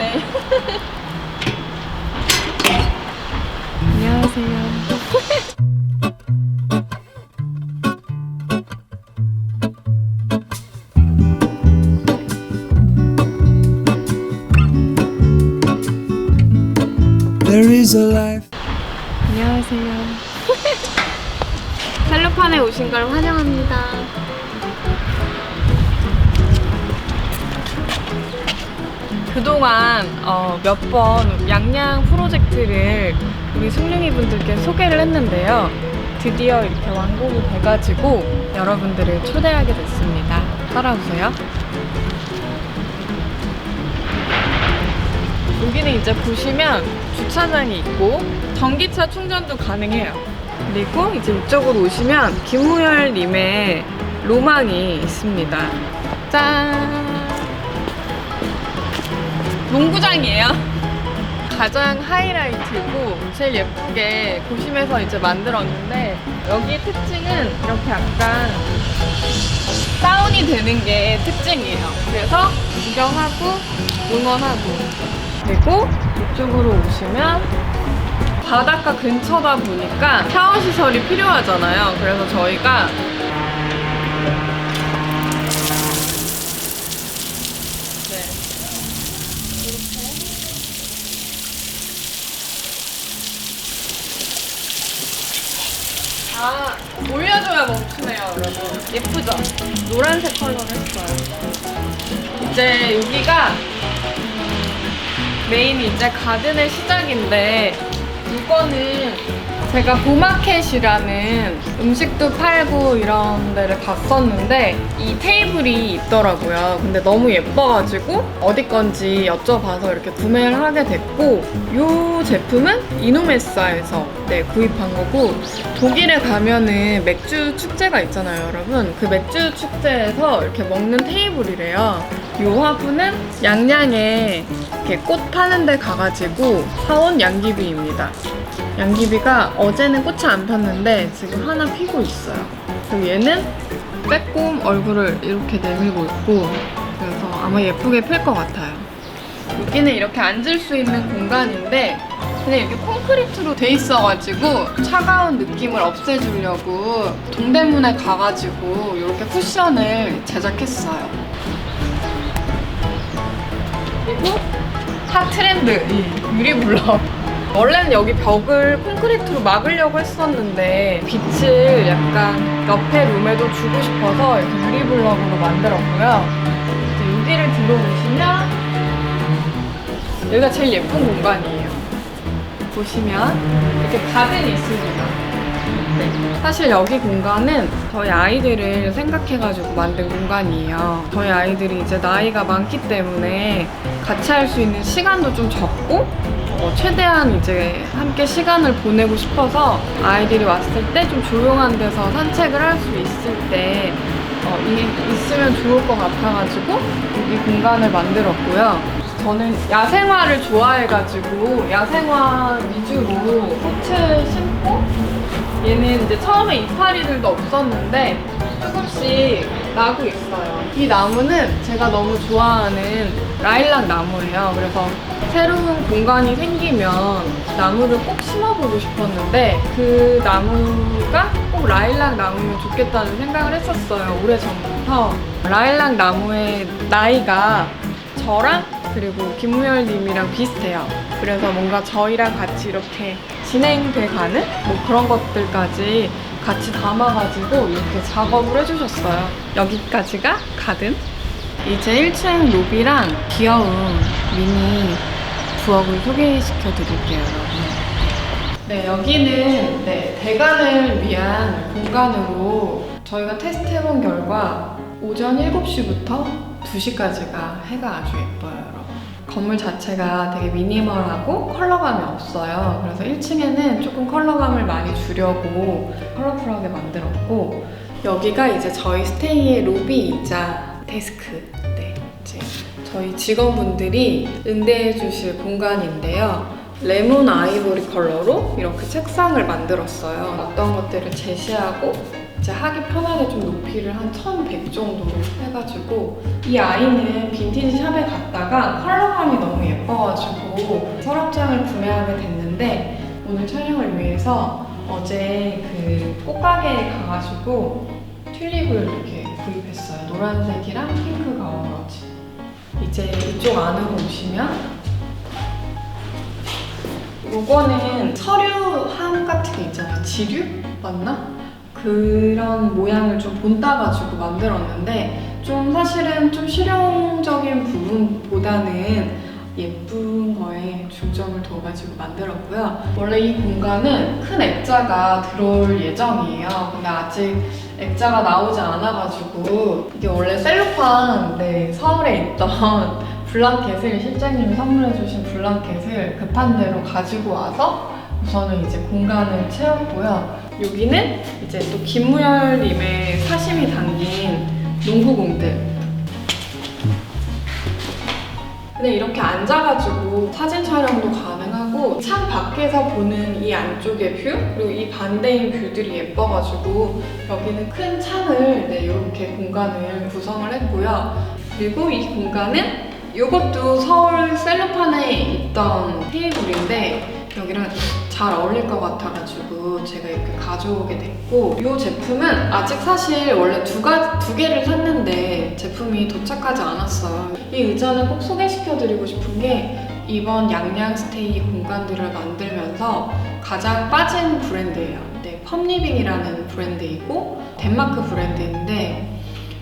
네. 안녕하세요. There is a life. 안녕하세요. 셀로판에 오신 걸 환영합니다. 그동안 몇 번 양양 프로젝트를 우리 숭늉이 분들께 소개를 했는데요. 드디어 이렇게 완공이 돼가지고 여러분들을 초대하게 됐습니다. 따라오세요. 여기는 이제 보시면 주차장이 있고 전기차 충전도 가능해요. 그리고 이제 이쪽으로 오시면 김무열님의 로망이 있습니다. 짠! 농구장이에요. 가장 하이라이트고 제일 예쁘게 도심에서 이제 만들었는데 여기의 특징은 이렇게 약간 다운이 되는 게 특징이에요. 그래서 구경하고 응원하고 그리고 이쪽으로 오시면 바닷가 근처다 보니까 샤워 시설이 필요하잖아요. 그래서 저희가 올려줘야 멈추네요, 여러분. 예쁘죠? 노란색 컬러를 했어요. 이제 여기가 메인 이제 가든의 시작인데 이거는 제가 보마켓이라는 음식도 팔고 이런 데를 갔었는데 이 테이블이 있더라고요. 근데 너무 예뻐가지고 어디 건지 여쭤봐서 이렇게 구매를 하게 됐고 이 제품은 이노메사에서 구입한 거고 독일에 가면은 맥주 축제가 있잖아요, 여러분. 그 맥주 축제에서 이렇게 먹는 테이블이래요. 이 화분은 양양에 이렇게 꽃 파는 데 가가지고 사온 양귀비입니다. 양귀비가 어제는 꽃이 안 폈는데 지금 하나 피고 있어요. 그리고 얘는 빼꼼 얼굴을 이렇게 내밀고 있고 그래서 아마 예쁘게 필 것 같아요. 여기는 이렇게 앉을 수 있는 공간인데 그냥 이렇게 콘크리트로 돼 있어가지고 차가운 느낌을 없애주려고 동대문에 가가지고 이렇게 쿠션을 제작했어요. 그리고 핫 트렌드 이 유리블럭. 원래는 여기 벽을 콘크리트로 막으려고 했었는데 빛을 약간 옆에 룸에도 주고 싶어서 이렇게 유리블럭으로 만들었고요. 이제 여기를 들어오시면 여기가 제일 예쁜 공간이에요. 보시면 이렇게 가든이 있습니다. 사실 여기 공간은 저희 아이들을 생각해가지고 만든 공간이에요. 저희 아이들이 이제 나이가 많기 때문에 같이 할 수 있는 시간도 좀 적고 최대한 이제 함께 시간을 보내고 싶어서 아이들이 왔을 때 좀 조용한 데서 산책을 할 수 있을 때 있으면 좋을 것 같아가지고 여기 공간을 만들었고요. 저는 야생화를 좋아해가지고 야생화 위주로 꽃을 심고 얘는 이제 처음에 이파리들도 없었는데 조금씩 나고 있어요. 이 나무는 제가 너무 좋아하는 라일락 나무예요. 그래서 새로운 공간이 생기면 나무를 꼭 심어보고 싶었는데 그 나무가 꼭 라일락 나무면 좋겠다는 생각을 했었어요. 오래전부터. 라일락 나무의 나이가 저랑 그리고 김무열님이랑 비슷해요. 그래서 뭔가 저희랑 같이 이렇게 진행돼가는 뭐 그런 것들까지 같이 담아가지고 이렇게 작업을 해주셨어요. 여기까지가 가든. 이제 1층 로비랑 귀여운 미니 부엌을 소개시켜 드릴게요, 여러분. 네, 여기는 대관을 위한 공간으로 저희가 테스트해본 결과 오전 7시부터 2시까지가 해가 아주 예뻐요, 여러분. 건물 자체가 되게 미니멀하고 컬러감이 없어요. 그래서 1층에는 조금 컬러감을 많이 주려고 컬러풀하게 만들었고 여기가 이제 저희 스테이의 로비이자 데스크. 이제 저희 직원분들이 응대해 주실 공간인데요. 레몬 아이보리 컬러로 이렇게 책상을 만들었어요. 어떤 것들을 제시하고 이제 하기 편하게 좀 높이를 한 1100 정도로 해가지고 이 아이는 빈티지 샵에 갔다가 컬러감이 너무 예뻐가지고 서랍장을 구매하게 됐는데 오늘 촬영을 위해서 어제 그 꽃가게에 가가지고 튤립을 이렇게 구입했어요. 노란색이랑 핑크가 어우러지. 이제 이쪽 안으로 오시면 요거는 서류함 같은 게 있잖아요. 지류? 맞나? 그런 모양을 좀 본따가지고 만들었는데 좀 사실은 좀 실용적인 부분보다는 예쁜 거에 중점을 둬가지고 만들었고요. 원래 이 공간은 큰 액자가 들어올 예정이에요. 근데 아직 액자가 나오지 않아가지고 이게 원래 셀로판 서울에 있던 블랑켓을 실장님이 선물해주신 블랑켓을 급한 대로 가지고 와서 우선은 이제 공간을 채웠고요. 여기는 이제 또 김무열님의 사심이 담긴 농구공들. 근데 이렇게 앉아가지고 사진 촬영도 가능하고 창 밖에서 보는 이 안쪽의 뷰 그리고 이 반대인 뷰들이 예뻐가지고 여기는 큰 창을 이렇게 공간을 구성을 했고요. 그리고 이 공간은 이것도 서울 셀로판에 있던 테이블인데 여기랑 잘 어울릴 것 같아가지고 제가 이렇게 가져오게 됐고 이 제품은 아직 사실 원래 두 개를 샀는데 제품이 도착하지 않았어요. 이 의자는 꼭 소개시켜드리고 싶은 게 이번 양양스테이 공간들을 만들면서 가장 빠진 브랜드예요. 펌리빙이라는 브랜드이고 덴마크 브랜드인데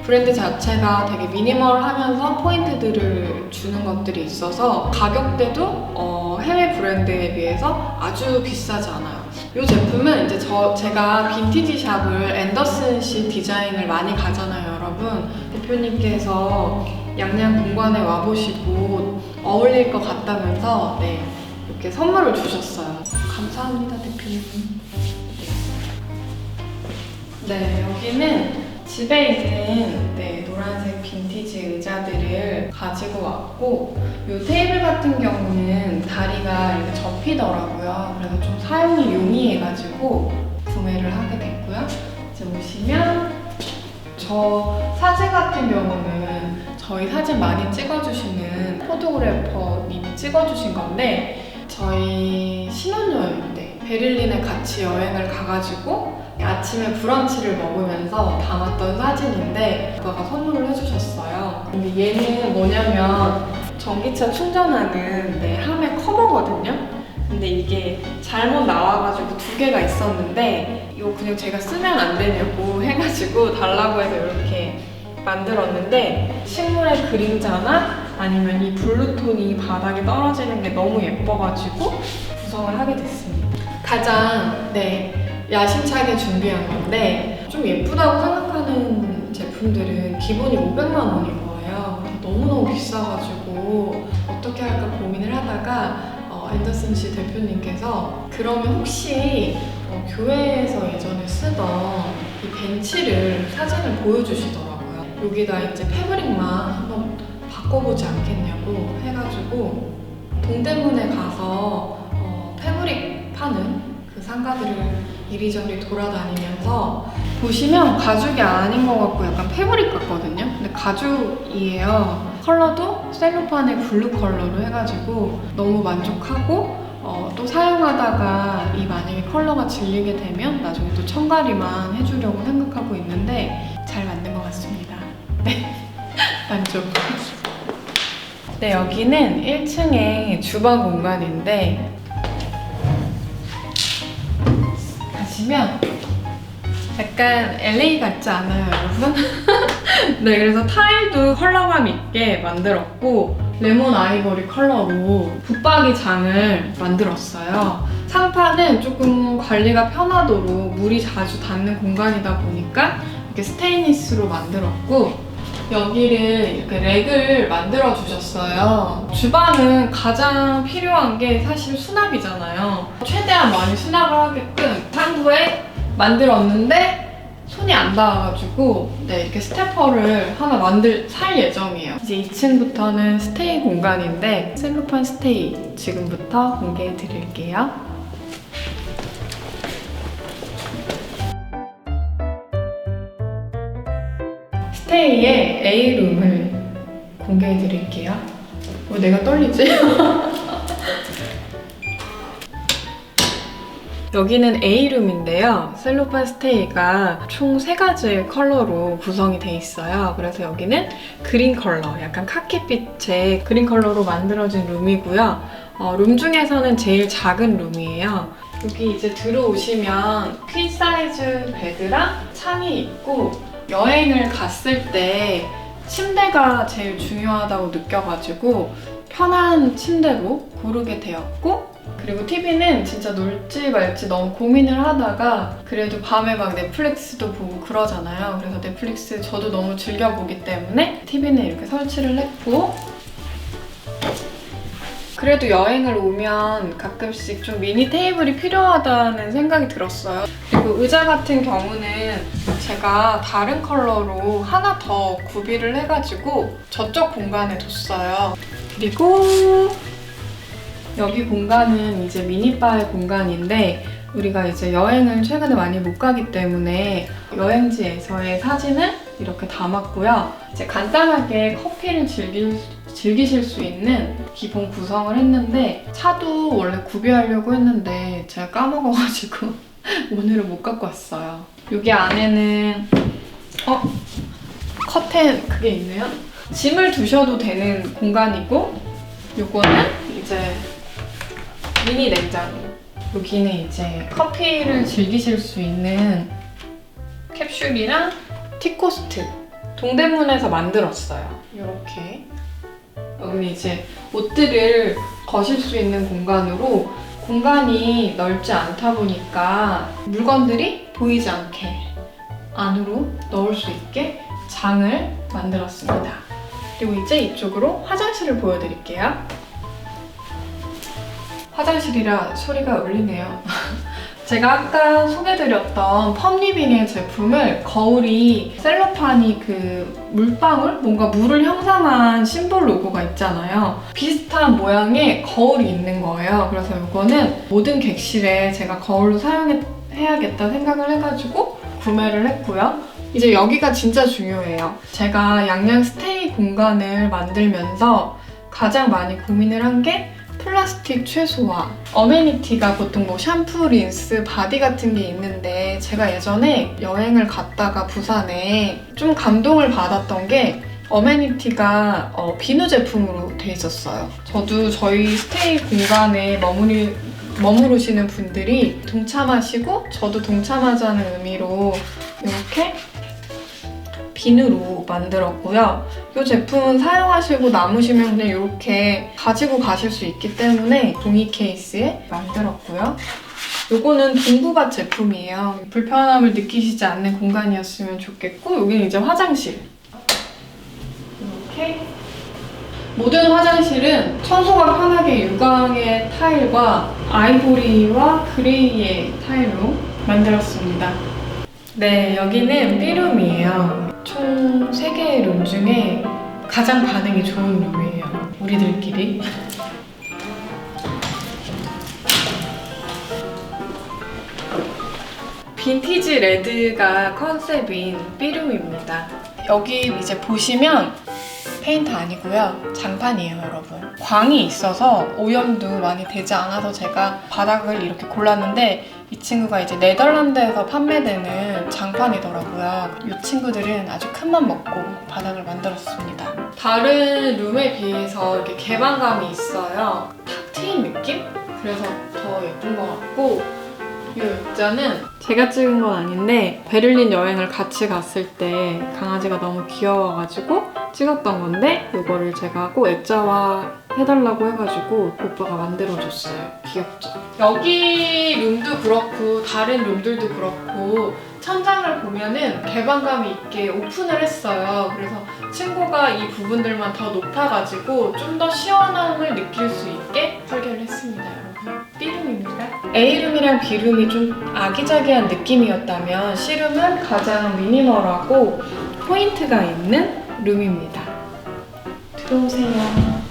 브랜드 자체가 되게 미니멀하면서 포인트들을 주는 것들이 있어서 가격대도 해외 브랜드에 비해서 아주 비싸지 않아요. 이 제품은 이제 제가 빈티지 샵을 앤더슨 씨 디자인을 많이 가잖아요, 여러분. 대표님께서 양양 공간에 와보시고 어울릴 것 같다면서 이렇게 선물을 주셨어요. 감사합니다, 대표님. 여기는 집에 있는 노란색 빈티지 의자들을 가지고 왔고 이 테이블 같은 경우는 다리가 이렇게 접히더라고요. 그래서 좀 사용이 용이해가지고 구매를 하게 됐고요. 이제 오시면 저 사진 같은 경우는 저희 사진 많이 찍어주시는 포토그래퍼님이 찍어주신 건데 저희 신혼여행 때 베를린에 같이 여행을 가가지고 아침에 브런치를 먹으면서 담았던 사진인데 오빠가 선물을 해주셨어요. 근데 얘는 뭐냐면 전기차 충전하는 함의 커버거든요. 근데 이게 잘못 나와가지고 두 개가 있었는데 이거 그냥 제가 쓰면 안 되냐고 해가지고 달라고 해서 이렇게 만들었는데 식물의 그림자나 아니면 이 블루톤이 바닥에 떨어지는 게 너무 예뻐가지고 구성을 하게 됐습니다. 가장 야심차게 준비한 건데 좀 예쁘다고 생각하는 제품들은 기본이 500만 원인 거예요. 너무너무 비싸가지고 어떻게 할까 고민을 하다가 앤더슨 씨 대표님께서 그러면 혹시 교회에서 예전에 쓰던 이 벤치를 사진을 보여주시더라고요. 여기다 이제 패브릭만 한번 바꿔보지 않겠냐고 해가지고 동대문에 가서 패브릭 파는 그 상가들을 이리저리 돌아다니면서 보시면 가죽이 아닌 것 같고 약간 패브릭 같거든요. 근데 가죽이에요. 컬러도 셀로판의 블루 컬러로 해가지고 너무 만족하고 또 사용하다가 이 만약에 컬러가 질리게 되면 나중에 또 청가리만 해주려고 생각하고 있는데 잘 만든 것 같습니다. 만족. 여기는 1층에 주방 공간인데 가시면 약간 LA 같지 않아요, 여러분? 그래서 타일도 컬러감 있게 만들었고 레몬 아이보리 컬러로 붙박이 장을 만들었어요. 상판은 조금 관리가 편하도록 물이 자주 닿는 공간이다 보니까 이렇게 스테인리스로 만들었고 여기를 이렇게 랙을 만들어 주셨어요. 주방은 가장 필요한 게 사실 수납이잖아요. 최대한 많이 수납을 하게끔 상부에 만들었는데 손이 안 닿아가지고 이렇게 스태퍼를 하나 살 예정이에요. 이제 2층부터는 스테이 공간인데 셀로판 스테이 지금부터 공개해 드릴게요. 스테이의 A룸을 공개해 드릴게요. 왜 내가 떨리지? 여기는 A룸인데요. 셀로판 스테이가 총 3가지 컬러로 구성이 돼 있어요. 그래서 여기는 그린 컬러, 약간 카키빛의 그린 컬러로 만들어진 룸이고요. 룸 중에서는 제일 작은 룸이에요. 여기 이제 들어오시면 퀸 사이즈 베드랑 창이 있고, 여행을 갔을 때 침대가 제일 중요하다고 느껴가지고 편한 침대로 고르게 되었고, 그리고 TV는 진짜 놀지 말지 너무 고민을 하다가 그래도 밤에 막 넷플릭스도 보고 그러잖아요. 그래서 넷플릭스 저도 너무 즐겨보기 때문에 TV는 이렇게 설치를 했고, 그래도 여행을 오면 가끔씩 좀 미니 테이블이 필요하다는 생각이 들었어요. 그리고 의자 같은 경우는 제가 다른 컬러로 하나 더 구비를 해가지고 저쪽 공간에 뒀어요. 그리고 여기 공간은 이제 미니바의 공간인데, 우리가 이제 여행을 최근에 많이 못 가기 때문에 여행지에서의 사진을 이렇게 담았고요. 이제 간단하게 커피를 즐기실 수 있는 기본 구성을 했는데, 차도 원래 구비하려고 했는데 제가 까먹어가지고 오늘은 못 갖고 왔어요. 여기 안에는 커튼 그게 있네요. 짐을 두셔도 되는 공간이고, 요거는 이제 미니 냉장고. 여기는 이제 커피를 즐기실 수 있는 캡슐이랑 티코스트. 동대문에서 만들었어요. 이렇게. 여기는 이제 옷들을 거실 수 있는 공간으로, 공간이 넓지 않다 보니까 물건들이 보이지 않게 안으로 넣을 수 있게 장을 만들었습니다. 그리고 이제 이쪽으로 화장실을 보여드릴게요. 화장실이라 소리가 울리네요. 제가 아까 소개드렸던 펌리빙의 제품을, 거울이 셀로판이 그 물방울? 뭔가 물을 형상한 심볼 로고가 있잖아요. 비슷한 모양의 거울이 있는 거예요. 그래서 이거는 모든 객실에 제가 거울로 사용해야겠다 생각을 해가지고 구매를 했고요. 이제 여기가 진짜 중요해요. 제가 양양 스테이 공간을 만들면서 가장 많이 고민을 한 게 플라스틱 최소화. 어메니티가 보통 뭐 샴푸, 린스, 바디 같은 게 있는데, 제가 예전에 여행을 갔다가 부산에 좀 감동을 받았던 게 어메니티가 비누 제품으로 돼 있었어요. 저도 저희 스테이 공간에 머무르시는 분들이 동참하시고 저도 동참하자는 의미로 이렇게 비누로 만들었고요. 이 제품은 사용하시고 남으시면 그냥 이렇게 가지고 가실 수 있기 때문에 종이 케이스에 만들었고요. 이거는 동부밭 제품이에요. 불편함을 느끼시지 않는 공간이었으면 좋겠고, 여기는 이제 화장실. 이렇게 모든 화장실은 청소가 편하게 유광의 타일과 아이보리와 그레이의 타일로 만들었습니다. 네, 여기는 B룸이에요. 총 3개의 룸 중에 가장 반응이 좋은 룸이에요. 우리들끼리. 빈티지 레드가 컨셉인 B룸입니다. 여기 이제 보시면 페인트 아니고요. 장판이에요, 여러분. 광이 있어서 오염도 많이 되지 않아서 제가 바닥을 이렇게 골랐는데, 이 친구가 이제 네덜란드에서 판매되는 장판이더라고요. 이 친구들은 아주 큰맘 먹고 바닥을 만들었습니다. 다른 룸에 비해서 이렇게 개방감이 있어요. 탁 트인 느낌? 그래서 더 예쁜 것 같고, 이 액자는 제가 찍은 건 아닌데 베를린 여행을 같이 갔을 때 강아지가 너무 귀여워가지고 찍었던 건데, 이거를 제가 꼭 액자화 해달라고 해가지고 오빠가 만들어줬어요. 귀엽죠? 여기 룸도 그렇고 다른 룸들도 그렇고 천장을 보면은 개방감이 있게 오픈을 했어요. 그래서 층고가 이 부분들만 더 높아가지고 좀 더 시원함을 느낄 수 있게 설계를 했습니다, 여러분. B룸입니다. A룸이랑 B룸이 좀 아기자기한 느낌이었다면 C룸은 가장 미니멀하고 포인트가 있는 룸입니다. 들어오세요.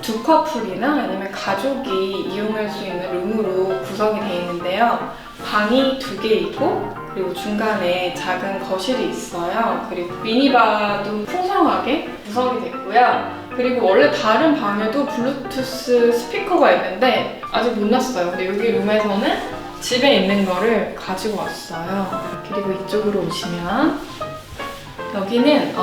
두 커플이나 아니면 가족이 이용할 수 있는 룸으로 구성이 되어 있는데요. 방이 2개이고 그리고 중간에 작은 거실이 있어요. 그리고 미니바도 풍성하게 구성이 됐고요. 그리고 원래 다른 방에도 블루투스 스피커가 있는데 아직 못 놨어요. 근데 여기 룸에서는 집에 있는 거를 가지고 왔어요. 그리고 이쪽으로 오시면 여기는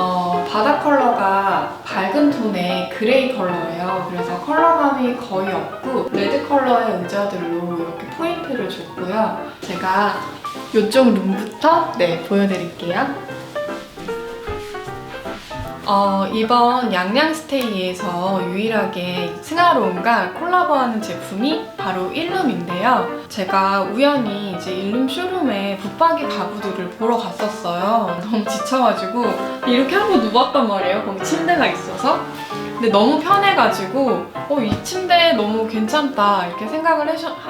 바닥 컬러가 밝은 톤의 그레이 컬러예요. 그래서 컬러감이 거의 없고 레드 컬러의 의자들로 이렇게 포인트를 줬고요. 제가 이쪽 룸부터 보여드릴게요. 이번 양양스테이에서 유일하게 승하로움과 콜라보하는 제품이 바로 일룸인데요. 제가 우연히 이제 일룸 쇼룸에 붙박이 가구들을 보러 갔었어요. 너무 지쳐가지고 이렇게 하고 누웠단 말이에요. 거기 침대가 있어서. 근데 너무 편해가지고 이 침대 너무 괜찮다 이렇게 생각을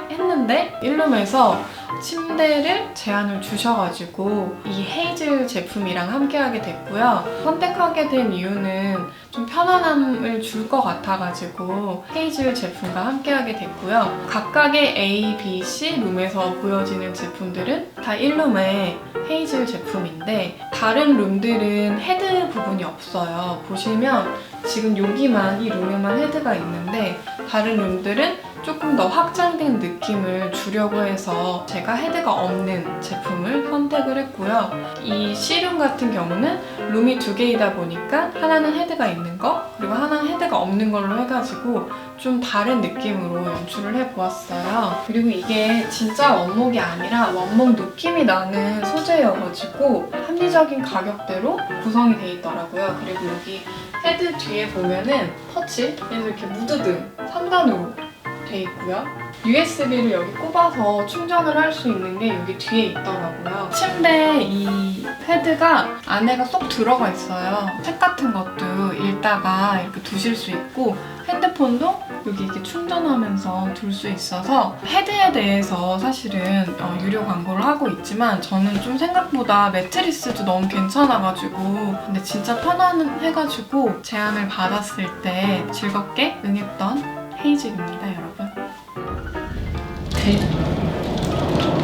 했는데 일룸에서 침대를 제안을 주셔가지고 이 헤이즐 제품이랑 함께하게 됐고요. 선택하게 된 이유는 좀 편안함을 줄 것 같아가지고 헤이즐 제품과 함께하게 됐고요. 각각의 A, B, C 룸에서 보여지는 제품들은 다 1룸의 헤이즐 제품인데 다른 룸들은 헤드 부분이 없어요. 보시면 지금 여기만 이 룸에만 헤드가 있는데 다른 룸들은 조금 더 확장된 느낌을 주려고 해서 제가 헤드가 없는 제품을 선택을 했고요. 이 C룸 같은 경우는 룸이 2개이다 보니까 하나는 헤드가 있는 거 그리고 하나는 헤드가 없는 걸로 해가지고 좀 다른 느낌으로 연출을 해보았어요. 그리고 이게 진짜 원목이 아니라 원목 느낌이 나는 소재여가지고 합리적인 가격대로 구성이 돼 있더라고요. 그리고 여기 헤드 뒤에 보면은 터치에서 이렇게 무드등 3단으로 돼 있고요. USB를 여기 꼽아서 충전을 할 수 있는 게 여기 뒤에 있더라고요. 침대에 이 패드가 안에가 쏙 들어가 있어요. 책 같은 것도 읽다가 이렇게 두실 수 있고 핸드폰도 여기 이렇게 충전하면서 둘 수 있어서 헤드에 대해서 사실은 유료 광고를 하고 있지만 저는 좀 생각보다 매트리스도 너무 괜찮아가지고 근데 진짜 편안해가지고 제안을 받았을 때 즐겁게 응했던 헤이즐입니다, 여러분.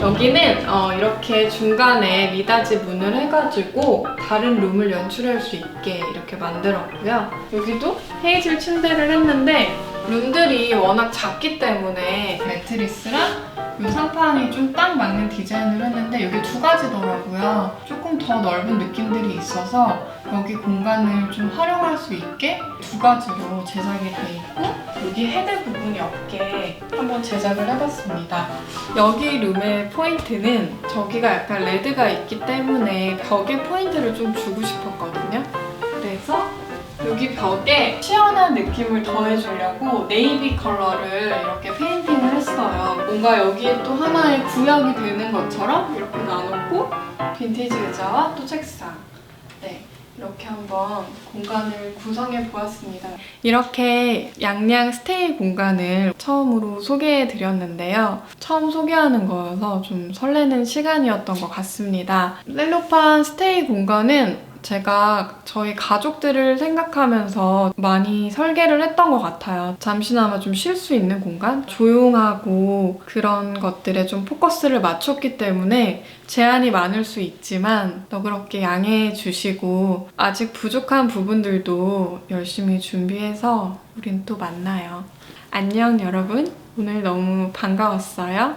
여기는 이렇게 중간에 미닫이 문을 해가지고 다른 룸을 연출할 수 있게 이렇게 만들었고요. 여기도 헤이즐 침대를 했는데 룸들이 워낙 작기 때문에 매트리스랑 이 상판이 좀 딱 맞는 디자인을 했는데 여기 2가지더라고요. 조금 더 넓은 느낌들이 있어서 여기 공간을 좀 활용할 수 있게 2가지로 제작이 돼 있고 여기 헤드 부분이 없게 한번 제작을 해봤습니다. 여기 룸의 포인트는 저기가 약간 레드가 있기 때문에 벽에 포인트를 좀 주고 싶었거든요. 그래서 여기 벽에 시원한 느낌을 더해주려고 네이비 컬러를 이렇게 페인팅을 했어요. 뭔가 여기에 또 하나의 구역이 되는 것처럼 이렇게 나눴고 빈티지 의자와 또 책상 이렇게 한번 공간을 구성해 보았습니다. 이렇게 양양 스테이 공간을 처음으로 소개해 드렸는데요. 처음 소개하는 거여서 좀 설레는 시간이었던 것 같습니다. 렐로판 스테이 공간은 제가 저희 가족들을 생각하면서 많이 설계를 했던 것 같아요. 잠시나마 좀 쉴 수 있는 공간? 조용하고 그런 것들에 좀 포커스를 맞췄기 때문에 제한이 많을 수 있지만 너그럽게 양해해 주시고 아직 부족한 부분들도 열심히 준비해서 우린 또 만나요. 안녕 여러분. 오늘 너무 반가웠어요.